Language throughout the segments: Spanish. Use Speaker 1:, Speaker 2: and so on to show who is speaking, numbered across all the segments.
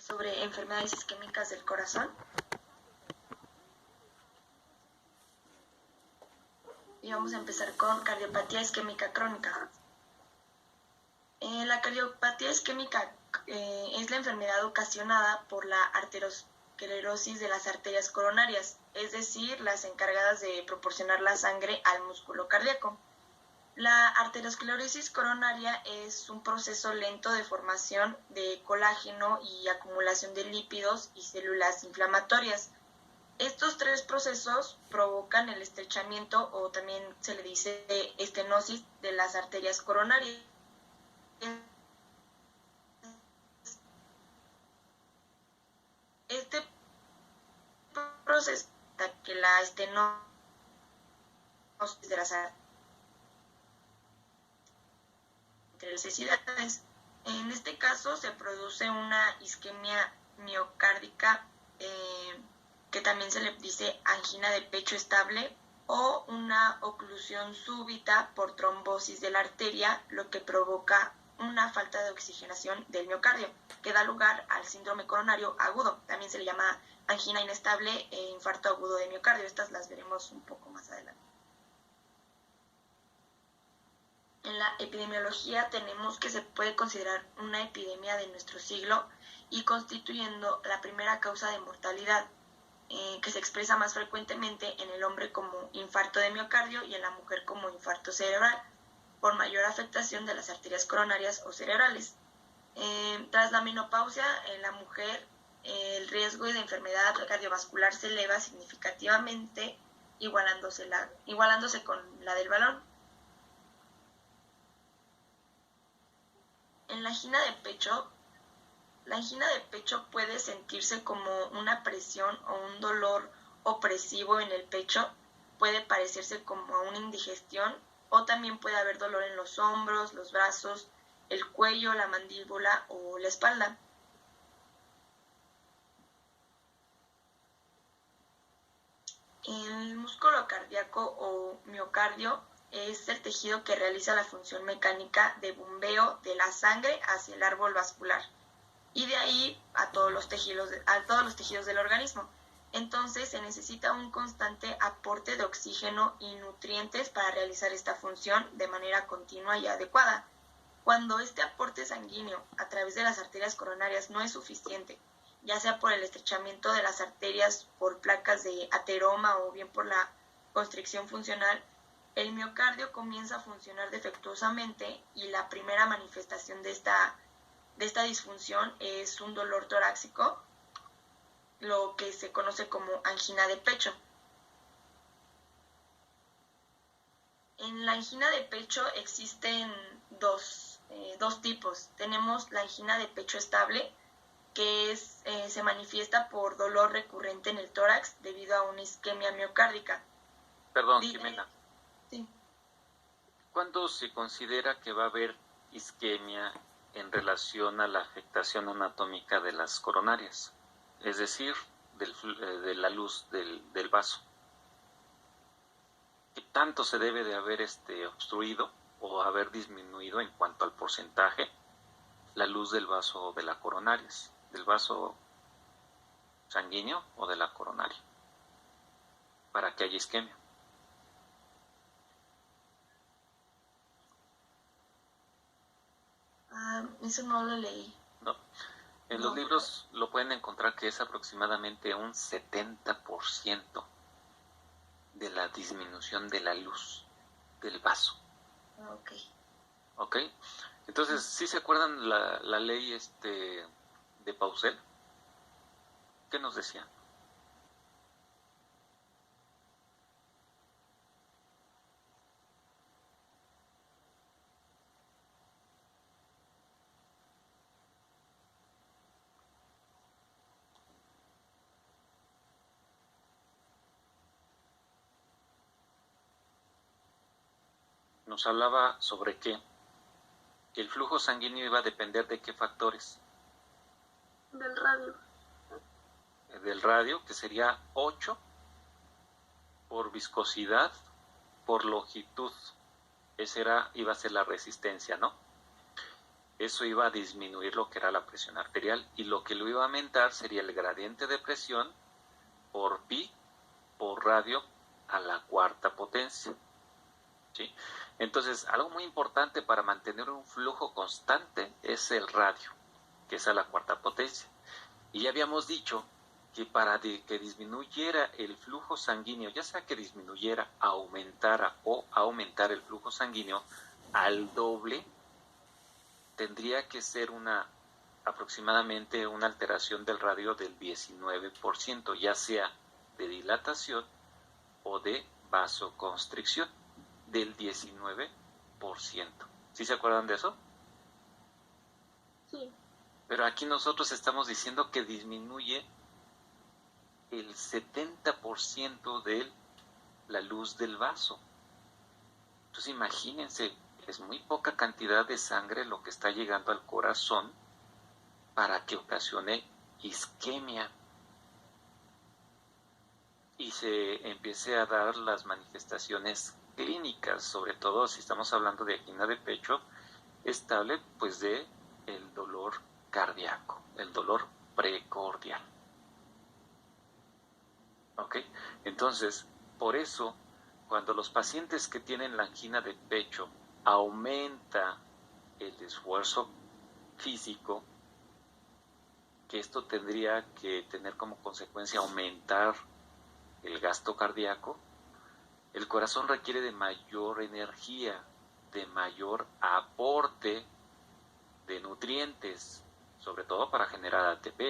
Speaker 1: sobre enfermedades isquémicas del corazón. Y vamos a empezar con cardiopatía isquémica crónica. La cardiopatía isquémica es la enfermedad ocasionada por la arteriosclerosis de las arterias coronarias, es decir, las encargadas de proporcionar la sangre al músculo cardíaco. La arteriosclerosis coronaria es un proceso lento de formación de colágeno y acumulación de lípidos y células inflamatorias. Estos tres procesos provocan el estrechamiento, o también se le dice estenosis, de las arterias coronarias. Este proceso que la estenosis de las necesidades. En este caso se produce una isquemia miocárdica, que también se le dice angina de pecho estable, o una oclusión súbita por trombosis de la arteria, lo que provoca una falta de oxigenación del miocardio, que da lugar al síndrome coronario agudo. También se le llama angina inestable e infarto agudo de miocardio. Estas las veremos un poco más adelante. En la epidemiología tenemos que se puede considerar una epidemia de nuestro siglo y constituyendo la primera causa de mortalidad, que se expresa más frecuentemente en el hombre como infarto de miocardio y en la mujer como infarto cerebral, por mayor afectación de las arterias coronarias o cerebrales. Tras la menopausia, en la mujer el riesgo de enfermedad cardiovascular se eleva significativamente, igualándose con la del varón. En la angina de pecho puede sentirse como una presión o un dolor opresivo en el pecho, puede parecerse como a una indigestión, o también puede haber dolor en los hombros, los brazos, el cuello, la mandíbula o la espalda. El músculo cardíaco o miocardio es el tejido que realiza la función mecánica de bombeo de la sangre hacia el árbol vascular y de ahí a todos los tejidos del organismo. Entonces se necesita un constante aporte de oxígeno y nutrientes para realizar esta función de manera continua y adecuada. Cuando este aporte sanguíneo a través de las arterias coronarias no es suficiente, ya sea por el estrechamiento de las arterias por placas de ateroma o bien por la constricción funcional, el miocardio comienza a funcionar defectuosamente y la primera manifestación de esta disfunción es un dolor torácico, lo que se conoce como angina de pecho. En la angina de pecho existen dos tipos. Tenemos la angina de pecho estable, que se manifiesta por dolor recurrente en el tórax debido a una isquemia miocárdica.
Speaker 2: Perdón, Jimena.
Speaker 1: Sí.
Speaker 2: ¿Cuándo se considera que va a haber isquemia en relación a la afectación anatómica de las coronarias? Es decir, de la luz del vaso. ¿Qué tanto se debe de haber obstruido o haber disminuido en cuanto al porcentaje la luz del vaso de la coronarias, del vaso sanguíneo o de la coronaria, para que haya isquemia?
Speaker 1: Eso no lo leí.
Speaker 2: No. En los libros lo pueden encontrar que es aproximadamente un 70% de la disminución de la luz del vaso. Ok. Entonces, ¿sí se acuerdan la ley de Pausel? ¿Qué nos decía? Nos hablaba sobre que el flujo sanguíneo iba a depender de qué factores.
Speaker 1: Del radio.
Speaker 2: Del radio, que sería 8 por viscosidad, por longitud. Esa iba a ser la resistencia, ¿no? eso iba a disminuir lo que era la presión arterial, y lo que lo iba a aumentar sería el gradiente de presión por pi por radio a la cuarta potencia. ¿Sí? Entonces, algo muy importante para mantener un flujo constante es el radio, que es a la cuarta potencia. Y ya habíamos dicho que para que disminuyera el flujo sanguíneo, ya sea que disminuyera, aumentara o aumentar el flujo sanguíneo al doble, tendría que ser aproximadamente una alteración del radio del 19%, ya sea de dilatación o de vasoconstricción, del 19%. ¿Sí se acuerdan de eso?
Speaker 3: Sí.
Speaker 2: Pero aquí nosotros estamos diciendo que disminuye el 70% de la luz del vaso. Entonces imagínense, es muy poca cantidad de sangre lo que está llegando al corazón para que ocasione isquemia y se empiece a dar las manifestaciones clínicas, sobre todo si estamos hablando de angina de pecho estable, pues de el dolor cardíaco, el dolor precordial. ¿Ok? Entonces, por eso, cuando los pacientes que tienen la angina de pecho aumenta el esfuerzo físico, que esto tendría que tener como consecuencia aumentar el gasto cardíaco, el corazón requiere de mayor energía, de mayor aporte de nutrientes, sobre todo para generar ATP.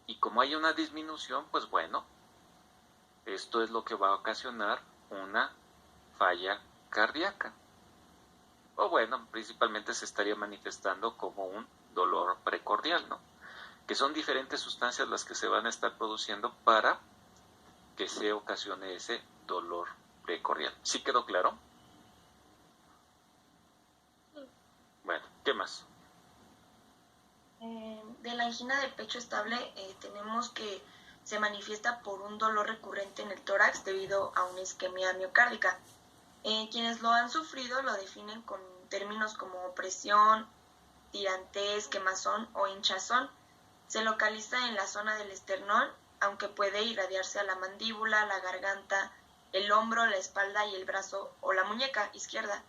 Speaker 2: Y como hay una disminución, pues bueno, esto es lo que va a ocasionar una falla cardíaca. O bueno, principalmente se estaría manifestando como un dolor precordial, ¿no? Que son diferentes sustancias las que se van a estar produciendo para que se ocasione ese dolor precordial. ¿Sí quedó claro?
Speaker 3: Sí.
Speaker 2: Bueno, ¿qué más?
Speaker 1: De la angina de pecho estable tenemos que se manifiesta por un dolor recurrente en el tórax debido a una isquemia miocárdica. Quienes lo han sufrido lo definen con términos como presión, tirantez, quemazón o hinchazón. Se localiza en la zona del esternón, aunque puede irradiarse a la mandíbula, la garganta, el hombro, la espalda y el brazo o la muñeca izquierda.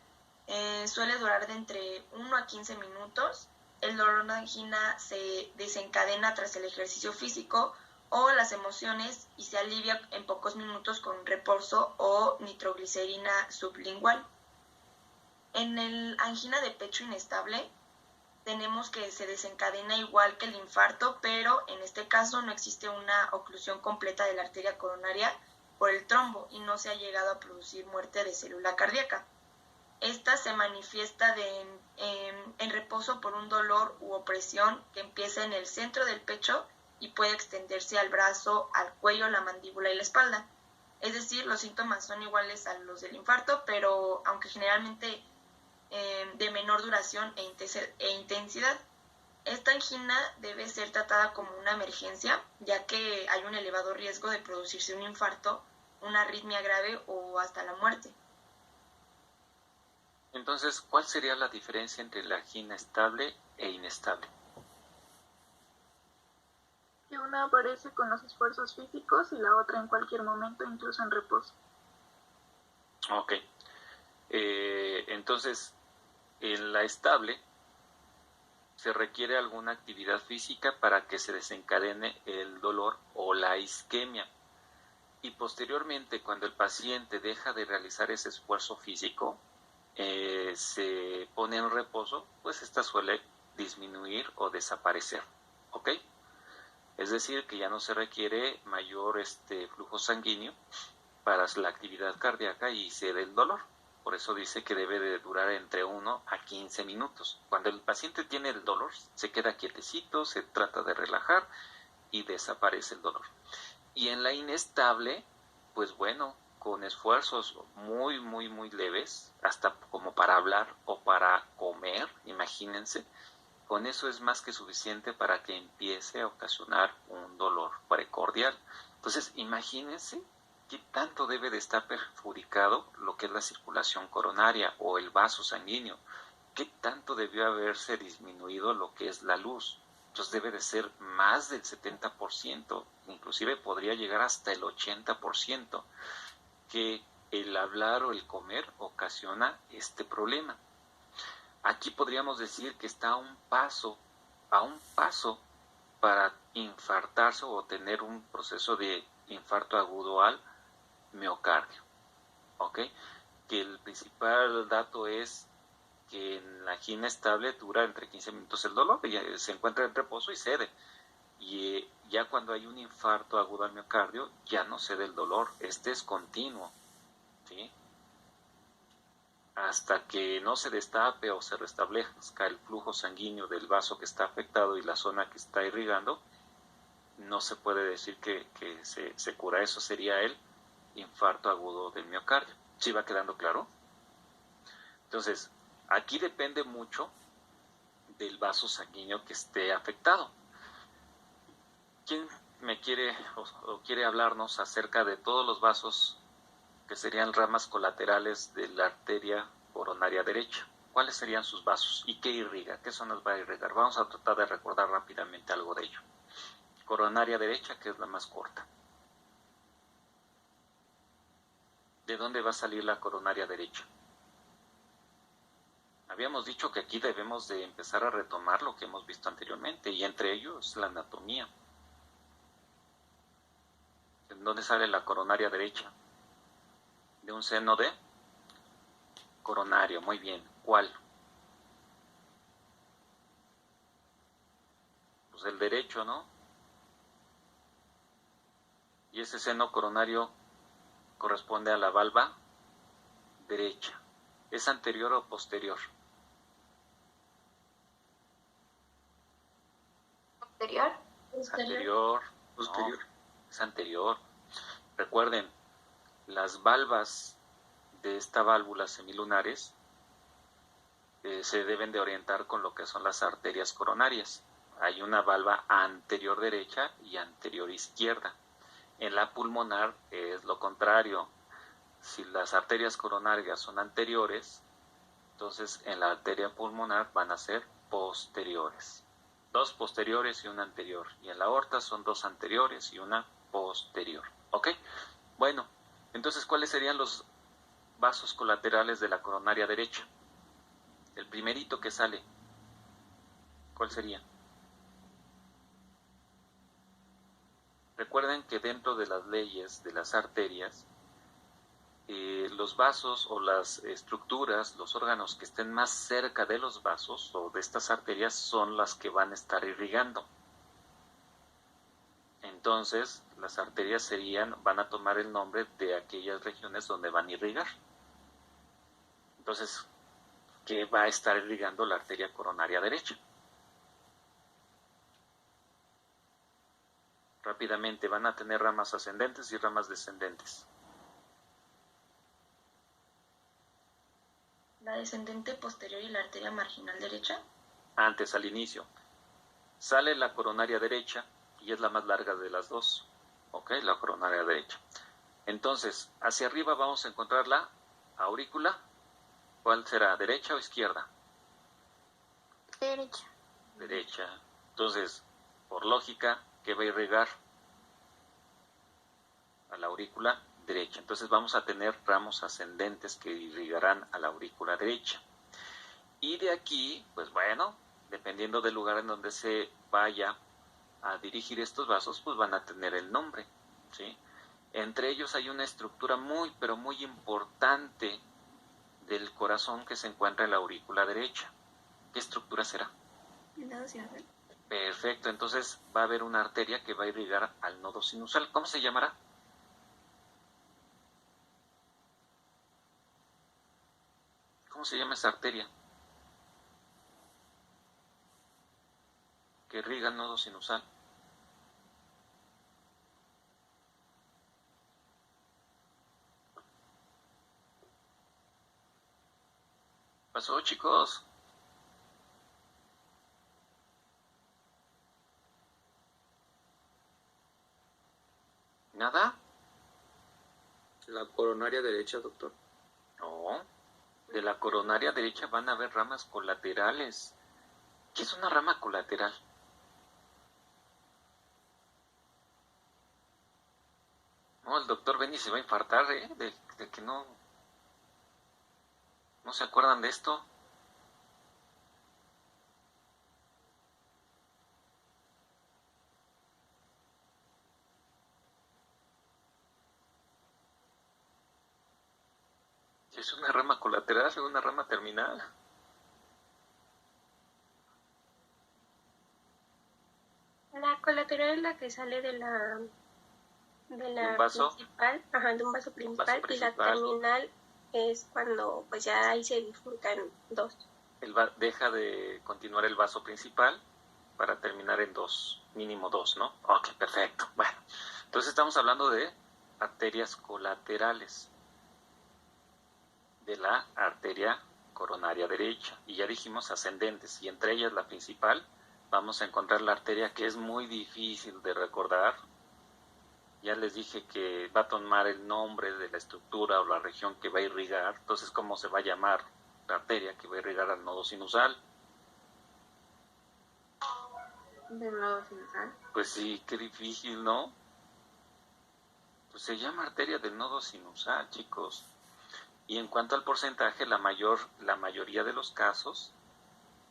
Speaker 1: Suele durar de entre 1 a 15 minutos. El dolor de angina se desencadena tras el ejercicio físico o las emociones y se alivia en pocos minutos con reposo o nitroglicerina sublingual. En el angina de pecho inestable tenemos que se desencadena igual que el infarto, pero en este caso no existe una oclusión completa de la arteria coronaria por el trombo y no se ha llegado a producir muerte de célula cardíaca. Esta se manifiesta en reposo por un dolor u opresión que empieza en el centro del pecho y puede extenderse al brazo, al cuello, la mandíbula y la espalda. Es decir, los síntomas son iguales a los del infarto, pero aunque generalmente de menor duración e intensidad. Esta angina debe ser tratada como una emergencia, ya que hay un elevado riesgo de producirse un infarto, una arritmia grave o hasta la muerte.
Speaker 2: Entonces, ¿cuál sería la diferencia entre la angina estable e inestable?
Speaker 3: Que una aparece con los esfuerzos físicos y la otra en cualquier momento, incluso en reposo.
Speaker 2: Ok. Entonces, en la estable se requiere alguna actividad física para que se desencadene el dolor o la isquemia. Y posteriormente, cuando el paciente deja de realizar ese esfuerzo físico, se pone en reposo, pues esta suele disminuir o desaparecer. ¿Ok? Es decir, que ya no se requiere mayor flujo sanguíneo para la actividad cardíaca y cede el dolor. Por eso dice que debe de durar entre 1 a 15 minutos. Cuando el paciente tiene el dolor, se queda quietecito, se trata de relajar y desaparece el dolor. Y en la inestable, pues bueno, con esfuerzos muy, muy, muy leves, hasta como para hablar o para comer, imagínense, con eso es más que suficiente para que empiece a ocasionar un dolor precordial. Entonces, imagínense qué tanto debe de estar perjudicado lo que es la circulación coronaria o el vaso sanguíneo ¿qué tanto debió haberse disminuido lo que es la luz? Entonces debe de ser más del 70%, inclusive podría llegar hasta el 80%, que el hablar o el comer ocasiona este problema. Aquí podríamos decir que está a un paso para infartarse o tener un proceso de infarto agudo al miocardio. ¿Ok? Que el principal dato es que en la angina estable dura entre 15 minutos el dolor, y se encuentra en reposo y cede. Y ya cuando hay un infarto agudo al miocardio, ya no cede el dolor, este es continuo, ¿sí? Hasta que no se destape o se restablezca el flujo sanguíneo del vaso que está afectado y la zona que está irrigando, no se puede decir que se cura. Eso sería el infarto agudo del miocardio. ¿Sí va quedando claro? Entonces, aquí depende mucho del vaso sanguíneo que esté afectado. ¿Quién me quiere o quiere hablarnos acerca de todos los vasos que serían ramas colaterales de la arteria coronaria derecha? ¿Cuáles serían sus vasos? ¿Y qué irriga? ¿Qué zonas va a irrigar? Vamos a tratar de recordar rápidamente algo de ello. Coronaria derecha, que es la más corta. ¿De dónde va a salir la coronaria derecha? Habíamos dicho que aquí debemos de empezar a retomar lo que hemos visto anteriormente, y entre ellos la anatomía. ¿En dónde sale la coronaria derecha? De un seno de coronario, muy bien. ¿Cuál? Pues el derecho, ¿no? Y ese seno coronario corresponde a la valva derecha. ¿Es anterior o posterior?
Speaker 1: ¿Posterior?
Speaker 2: Es anterior. Posterior. No, es anterior. Recuerden, las valvas de esta válvula semilunares se deben de orientar con lo que son las arterias coronarias. Hay una valva anterior derecha y anterior izquierda. En la pulmonar es lo contrario. Si las arterias coronarias son anteriores, entonces en la arteria pulmonar van a ser posteriores. Dos posteriores y una anterior. Y en la aorta son dos anteriores y una posterior. ¿Ok? Bueno, entonces, ¿cuáles serían los vasos colaterales de la coronaria derecha? El primerito que sale, ¿cuál sería? Recuerden que dentro de las leyes de las arterias, los vasos o las estructuras, los órganos que estén más cerca de los vasos o de estas arterias son las que van a estar irrigando. Entonces, las arterias van a tomar el nombre de aquellas regiones donde van a irrigar. Entonces, ¿qué va a estar irrigando la arteria coronaria derecha? Rápidamente, van a tener ramas ascendentes y ramas descendentes.
Speaker 1: La descendente posterior y la arteria marginal derecha.
Speaker 2: Antes, al inicio. Sale la coronaria derecha y es la más larga de las dos. ¿Ok? La coronaria derecha. Entonces, hacia arriba vamos a encontrar la aurícula. ¿Cuál será? ¿Derecha o izquierda?
Speaker 3: Derecha.
Speaker 2: Derecha. Entonces, por lógica, ¿qué va a irrigar? A la aurícula derecha. Entonces vamos a tener ramos ascendentes que irrigarán a la aurícula derecha. Y de aquí, pues bueno, dependiendo del lugar en donde se vaya a dirigir estos vasos, pues van a tener el nombre, ¿sí? Entre ellos hay una estructura muy, pero muy importante del corazón que se encuentra en la aurícula derecha. ¿Qué estructura será?
Speaker 1: Nodo sinusal.
Speaker 2: Perfecto, entonces va a haber una arteria que va a irrigar al nodo sinusal. ¿Cómo se llamará? ¿Cómo se llama esa arteria que irriga el nodo sinusal? ¿Qué pasó, chicos? ¿Nada?
Speaker 4: La coronaria derecha, doctor.
Speaker 2: No. De la coronaria derecha van a haber ramas colaterales. ¿Qué es una rama colateral? No, el doctor Benny se va a infartar, de que no se acuerdan de esto. ¿Es una rama colateral o una rama terminal?
Speaker 4: La colateral es la que sale de la
Speaker 2: ¿Un vaso?
Speaker 4: principal, de un vaso principal, y la terminal es cuando pues ya ahí se bifurcan dos.
Speaker 2: Deja de continuar el vaso principal para terminar en dos, mínimo dos, ¿no? Ok, perfecto. Bueno, entonces estamos hablando de arterias colaterales de la arteria coronaria derecha, y ya dijimos ascendentes, y entre ellas la principal vamos a encontrar la arteria que es muy difícil de recordar. Ya les dije que va a tomar el nombre de la estructura o la región que va a irrigar. Entonces, ¿cómo se va a llamar la arteria que va a irrigar al nodo sinusal?
Speaker 5: ¿Del nodo sinusal?
Speaker 2: Pues sí, qué difícil, ¿no? Pues se llama arteria del nodo sinusal, chicos. Y en cuanto al porcentaje, la mayoría de los casos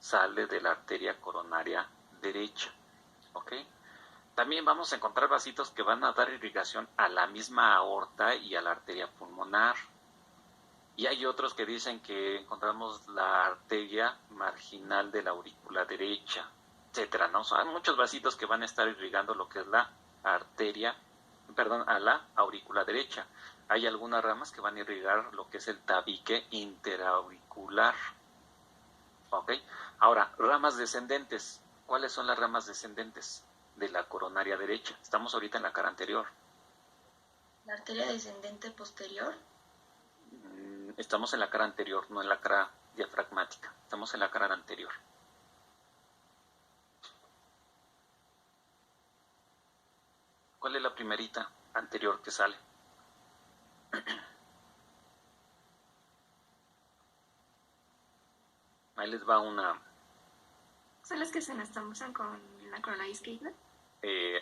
Speaker 2: sale de la arteria coronaria derecha, ¿ok? También vamos a encontrar vasitos que van a dar irrigación a la misma aorta y a la arteria pulmonar. Y hay otros que dicen que encontramos la arteria marginal de la aurícula derecha, etcétera, ¿no? Hay muchos vasitos que van a estar irrigando lo que es la a la aurícula derecha. Hay algunas ramas que van a irrigar lo que es el tabique interauricular. ¿Ok? Ahora, ramas descendentes. ¿Cuáles son las ramas descendentes de la coronaria derecha? Estamos ahorita en la cara anterior.
Speaker 1: ¿La arteria descendente posterior?
Speaker 2: Estamos en la cara anterior, no en la cara diafragmática. Estamos en la cara anterior. ¿Cuál es la primerita anterior que sale? Ahí les va una.
Speaker 5: ¿Son las que se anastomosan con la coronaria izquierda?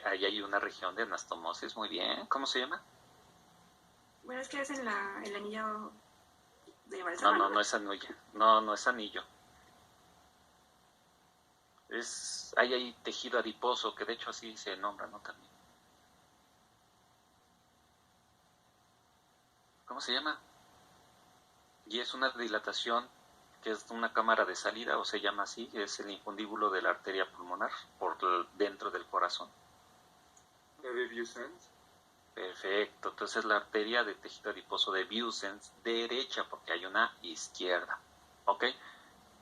Speaker 2: Ahí hay una región de anastomosis, muy bien. ¿Cómo se llama?
Speaker 5: Bueno, es que es el anillo de Valsalva.
Speaker 2: No es anillo. No es anillo. Ahí hay tejido adiposo, que de hecho así se nombra, ¿no? También. ¿Cómo se llama? Y es una dilatación que es una cámara de salida, o se llama así, es el infundíbulo de la arteria pulmonar por dentro del corazón.
Speaker 6: ¿La de Vieuxens?
Speaker 2: Perfecto, entonces la arteria de tejido adiposo de Vieuxens derecha, porque hay una izquierda. ¿Ok?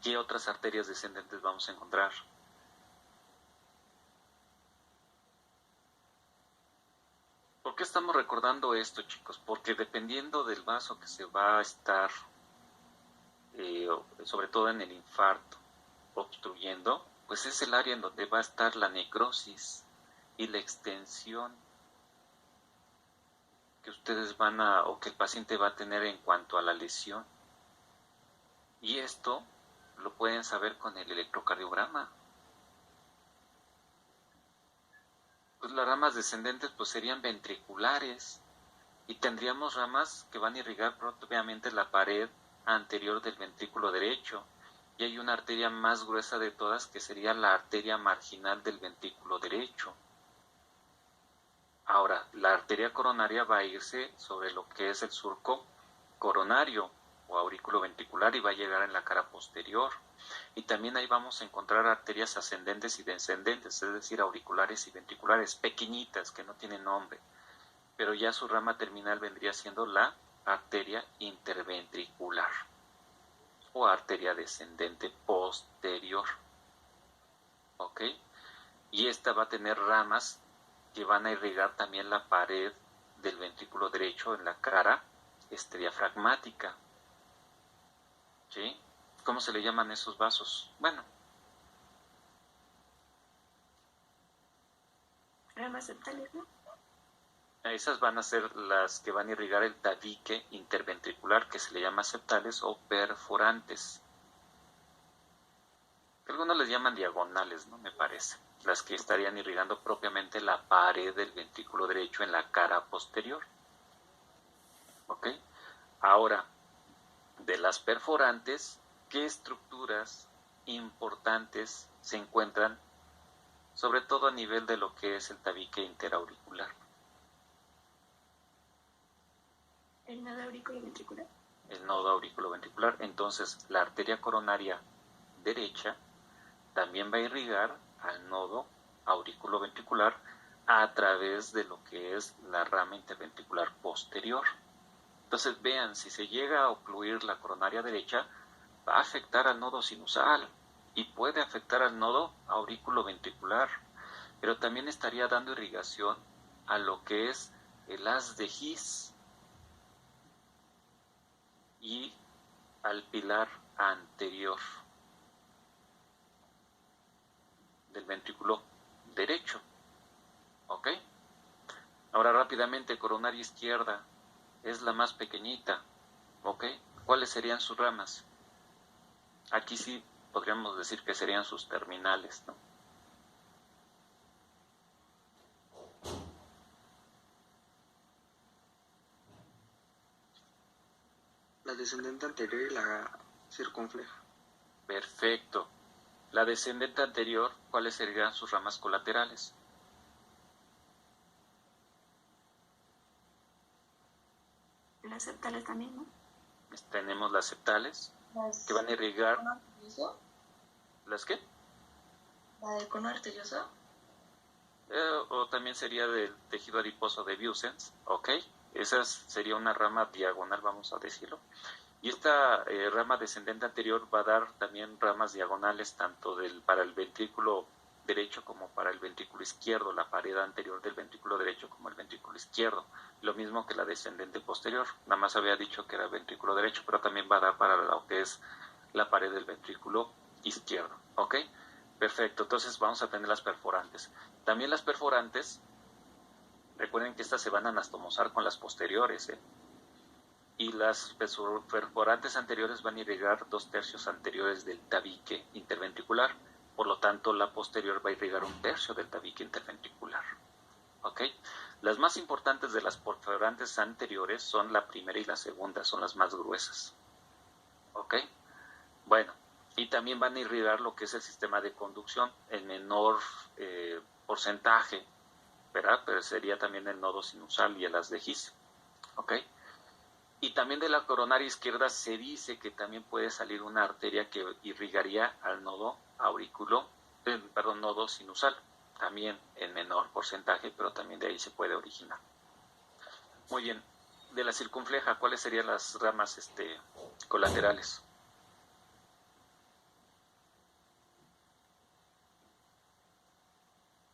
Speaker 2: ¿Qué otras arterias descendentes vamos a encontrar? ¿Por qué estamos recordando esto, chicos? Porque dependiendo del vaso que se va a estar, sobre todo en el infarto, obstruyendo, pues es el área en donde va a estar la necrosis y la extensión que ustedes o que el paciente va a tener en cuanto a la lesión. Y esto lo pueden saber con el electrocardiograma. Pues las ramas descendentes pues serían ventriculares y tendríamos ramas que van a irrigar propiamente la pared anterior del ventrículo derecho, y hay una arteria más gruesa de todas que sería la arteria marginal del ventrículo derecho. Ahora, la arteria coronaria va a irse sobre lo que es el surco coronario o aurículo ventricular y va a llegar en la cara posterior. Y también ahí vamos a encontrar arterias ascendentes y descendentes, es decir, auriculares y ventriculares, pequeñitas que no tienen nombre, pero ya su rama terminal vendría siendo la arteria interventricular o arteria descendente posterior. ¿Ok? Y esta va a tener ramas que van a irrigar también la pared del ventrículo derecho en la cara diafragmática. ¿Sí? ¿Cómo se le llaman esos vasos? Bueno.
Speaker 5: Ramas septales, ¿no?
Speaker 2: Esas van a ser las que van a irrigar el tabique interventricular, que se le llama septales o perforantes. Algunos les llaman diagonales, ¿no? Me parece. Las que estarían irrigando propiamente la pared del ventrículo derecho en la cara posterior. ¿Ok? Ahora, de las perforantes, ¿qué estructuras importantes se encuentran, sobre todo a nivel de lo que es el tabique interauricular?
Speaker 5: El nodo auriculoventricular.
Speaker 2: El nodo auriculoventricular. Entonces, la arteria coronaria derecha también va a irrigar al nodo auriculoventricular a través de lo que es la rama interventricular posterior. Entonces, vean, si se llega a ocluir la coronaria derecha, va a afectar al nodo sinusal y puede afectar al nodo auriculoventricular, pero también estaría dando irrigación a lo que es el haz de His y al pilar anterior del ventrículo derecho. ¿Ok? Ahora rápidamente, coronaria izquierda es la más pequeñita. ¿Ok? ¿Cuáles serían sus ramas? Aquí sí podríamos decir que serían sus terminales, ¿no?
Speaker 7: La descendente anterior y la circunfleja.
Speaker 2: Perfecto. La descendente anterior, ¿cuáles serían sus ramas colaterales?
Speaker 5: Las septales también, ¿no?
Speaker 2: Tenemos las septales, que van a irrigar. ¿Las qué?
Speaker 1: ¿La del cono arterioso?
Speaker 2: O también sería del tejido adiposo de Vieussens, ¿ok? Esa sería una rama diagonal, vamos a decirlo. Y esta rama descendente anterior va a dar también ramas diagonales tanto para el ventrículo derecho como para el ventrículo izquierdo, la pared anterior del ventrículo derecho como el ventrículo izquierdo. Lo mismo que la descendente posterior, nada más había dicho que era el ventrículo derecho, pero también va a dar para lo que es la pared del ventrículo izquierdo, ¿ok? Perfecto, entonces vamos a tener las perforantes. También las perforantes, recuerden que estas se van a anastomosar con las posteriores, y las perforantes anteriores van a irrigar 2/3 anteriores del tabique interventricular. Por lo tanto, la posterior va a irrigar 1/3 del tabique interventricular. ¿Ok? Las más importantes de las perforantes anteriores son la primera y la segunda, son las más gruesas. ¿Ok? Bueno, y también van a irrigar lo que es el sistema de conducción en menor porcentaje, ¿verdad? Pero sería también el nodo sinusal y el haz de His. ¿Ok? Y también de la coronaria izquierda se dice que también puede salir una arteria que irrigaría al nodo nodo sinusal, también en menor porcentaje, pero también de ahí se puede originar. Muy bien, de la circunfleja, ¿cuáles serían las ramas colaterales?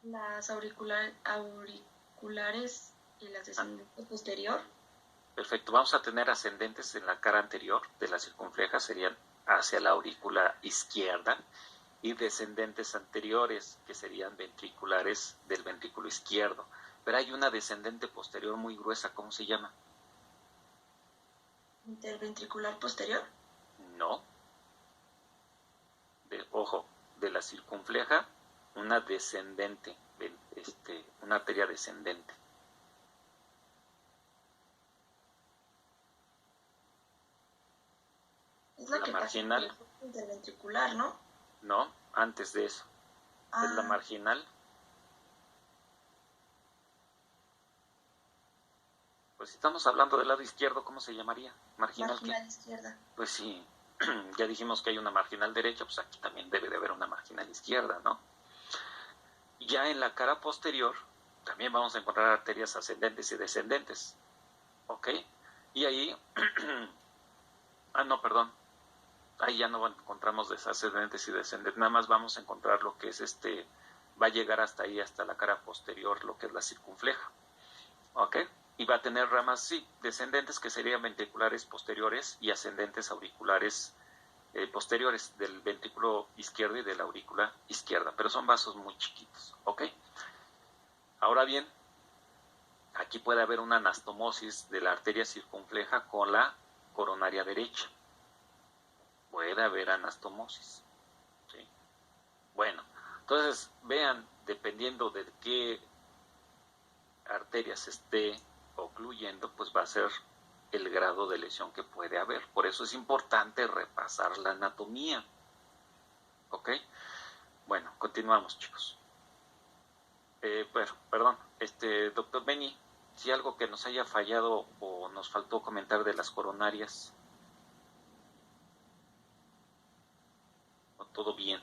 Speaker 1: Las auriculares y las descendentes posterior.
Speaker 2: Perfecto, vamos a tener ascendentes en la cara anterior de la circunfleja, serían hacia la aurícula izquierda, y descendentes anteriores, que serían ventriculares del ventrículo izquierdo. Pero hay una descendente posterior muy gruesa, ¿cómo se llama?
Speaker 1: ¿Interventricular posterior?
Speaker 2: No. Ojo, de la circunfleja, una descendente, una arteria descendente.
Speaker 1: Es la que
Speaker 2: marginal.
Speaker 1: pasa por el interventricular, ¿no?
Speaker 2: No, antes de eso. Es la marginal. Pues si estamos hablando del lado izquierdo, ¿cómo se llamaría? ¿Marginal qué?
Speaker 1: Marginal izquierda.
Speaker 2: Pues sí, ya dijimos que hay una marginal derecha, pues aquí también debe de haber una marginal izquierda, ¿no? Ya en la cara posterior también vamos a encontrar arterias ascendentes y descendentes, ¿ok? Y ahí, ahí ya no encontramos ascendentes y descendentes, nada más vamos a encontrar lo que es va a llegar hasta ahí, hasta la cara posterior, lo que es la circunfleja, ¿ok? Y va a tener ramas, sí, descendentes que serían ventriculares posteriores y ascendentes auriculares posteriores del ventrículo izquierdo y de la aurícula izquierda, pero son vasos muy chiquitos, ¿ok? Ahora bien, aquí aquí puede haber una anastomosis de la arteria circunfleja con la coronaria derecha. Puede haber anastomosis. ¿Sí? Bueno, entonces vean, dependiendo de qué arteria se esté ocluyendo, pues va a ser el grado de lesión que puede haber. Por eso es importante repasar la anatomía. ¿Ok? Bueno, continuamos, chicos. Perdón, doctor Benny, si algo que nos haya fallado o nos faltó comentar de las coronarias, ¿o todo bien?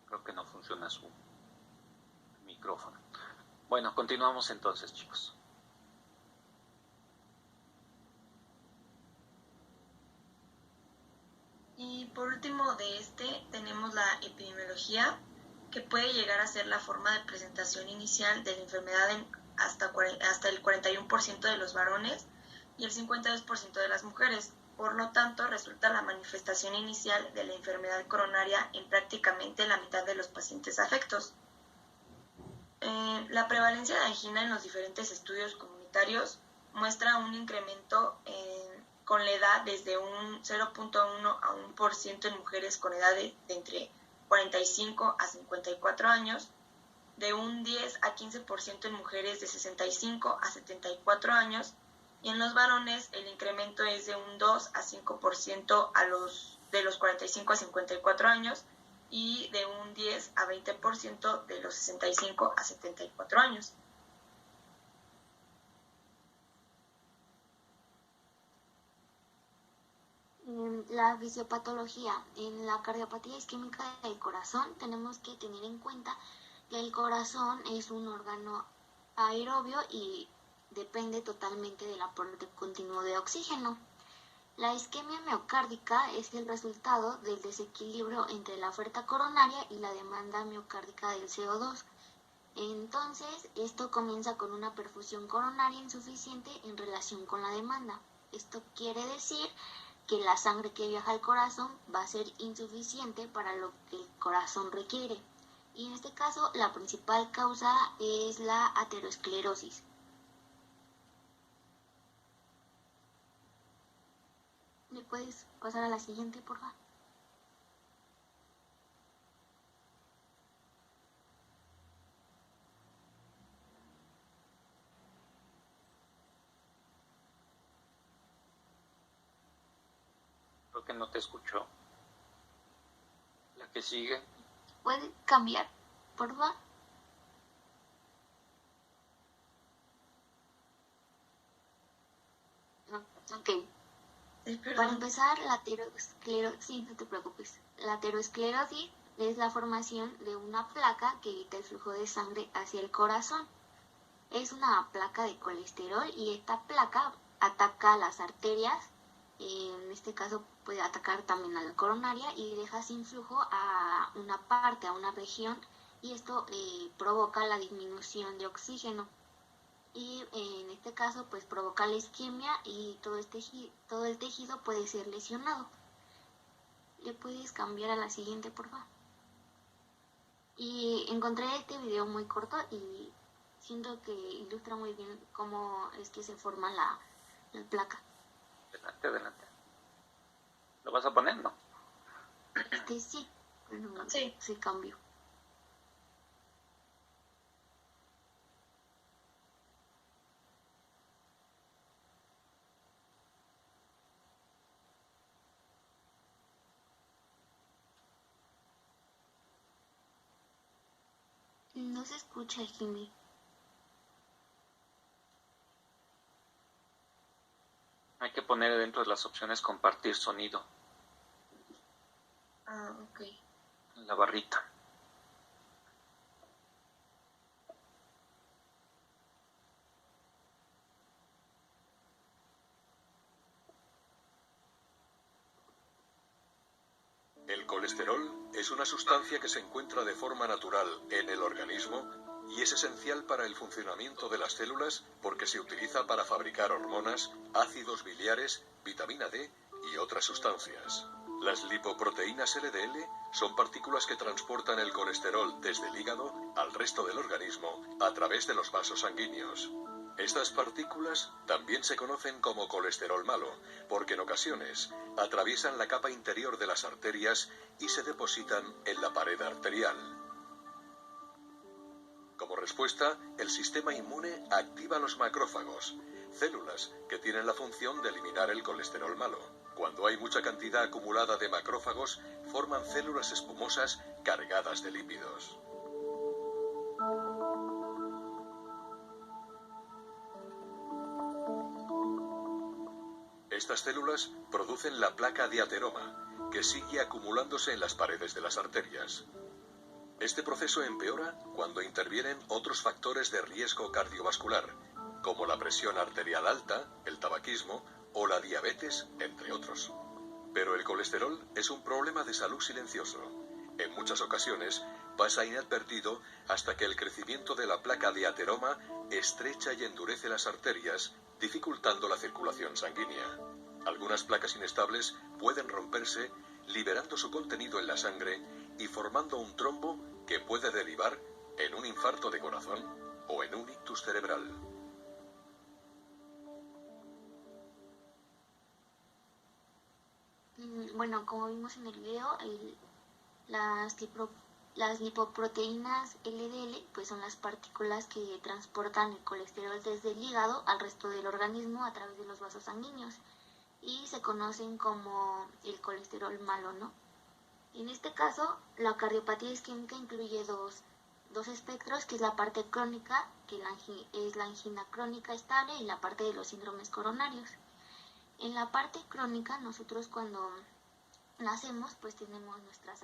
Speaker 2: Creo que no funciona su micrófono. Bueno, continuamos entonces, chicos.
Speaker 1: Y por último tenemos la epidemiología, que puede llegar a ser la forma de presentación inicial de la enfermedad en hasta el 41% de los varones y el 52% de las mujeres. Por lo tanto, resulta la manifestación inicial de la enfermedad coronaria en prácticamente la mitad de los pacientes afectos. La prevalencia de angina en los diferentes estudios comunitarios muestra un incremento con la edad desde un 0.1 a 1% en mujeres con edad de entre 45 a 54 años, de un 10 a 15% en mujeres de 65 a 74 años, y en los varones el incremento es de un 2 a 5% de los 45 a 54 años y de un 10 a 20% de los 65 a 74 años.
Speaker 8: La fisiopatología. En la cardiopatía isquémica del corazón tenemos que tener en cuenta que el corazón es un órgano aerobio y depende totalmente del aporte continuo de oxígeno. La isquemia miocárdica es el resultado del desequilibrio entre la oferta coronaria y la demanda miocárdica del CO2. Entonces, esto comienza con una perfusión coronaria insuficiente en relación con la demanda. Esto quiere decir que la sangre que viaja al corazón va a ser insuficiente para lo que el corazón requiere. Y en este caso, la principal causa es la aterosclerosis. ¿Me puedes pasar a la siguiente, por favor?
Speaker 2: Creo que no te escuchó. La que sigue.
Speaker 8: ¿Puede cambiar, por favor? No, ok. Para empezar, la aterosclerosis, sí, no te preocupes. La aterosclerosis es la formación de una placa que evita el flujo de sangre hacia el corazón. Es una placa de colesterol y esta placa ataca las arterias, en este caso puede atacar también a la coronaria y deja sin flujo a una parte, a una región, y esto provoca la disminución de oxígeno. Y en este caso pues provoca la isquemia y todo el tejido puede ser lesionado. ¿Le puedes cambiar a la siguiente, por favor? Y encontré este video muy corto y siento que ilustra muy bien cómo es que se forma la placa.
Speaker 2: Adelante. ¿Lo vas a poner, no?
Speaker 8: Sí, pero
Speaker 1: sí.
Speaker 8: Se cambió. No se escucha, Jimmy.
Speaker 2: Hay que poner dentro de las opciones compartir sonido.
Speaker 1: Ok.
Speaker 2: La barrita.
Speaker 9: El colesterol es una sustancia que se encuentra de forma natural en el organismo y es esencial para el funcionamiento de las células porque se utiliza para fabricar hormonas, ácidos biliares, vitamina D y otras sustancias. Las lipoproteínas LDL son partículas que transportan el colesterol desde el hígado al resto del organismo a través de los vasos sanguíneos. Estas partículas también se conocen como colesterol malo, porque en ocasiones atraviesan la capa interior de las arterias y se depositan en la pared arterial. Como respuesta, el sistema inmune activa los macrófagos, células que tienen la función de eliminar el colesterol malo. Cuando hay mucha cantidad acumulada de macrófagos, forman células espumosas cargadas de lípidos. Estas células producen la placa de ateroma, que sigue acumulándose en las paredes de las arterias. Este proceso empeora cuando intervienen otros factores de riesgo cardiovascular, como la presión arterial alta, el tabaquismo o la diabetes, entre otros. Pero el colesterol es un problema de salud silencioso. En muchas ocasiones pasa inadvertido hasta que el crecimiento de la placa de ateroma estrecha y endurece las arterias, dificultando la circulación sanguínea. Algunas placas inestables pueden romperse, liberando su contenido en la sangre y formando un trombo que puede derivar en un infarto de corazón o en un ictus cerebral.
Speaker 8: Bueno, como vimos en el video, las lipoproteínas LDL pues son las partículas que transportan el colesterol desde el hígado al resto del organismo a través de los vasos sanguíneos y se conocen como el colesterol malo, ¿no? En este caso, la cardiopatía isquémica incluye dos espectros, que es la parte crónica, que es la angina crónica estable, y la parte de los síndromes coronarios. En la parte crónica, nosotros cuando nacemos, pues tenemos nuestras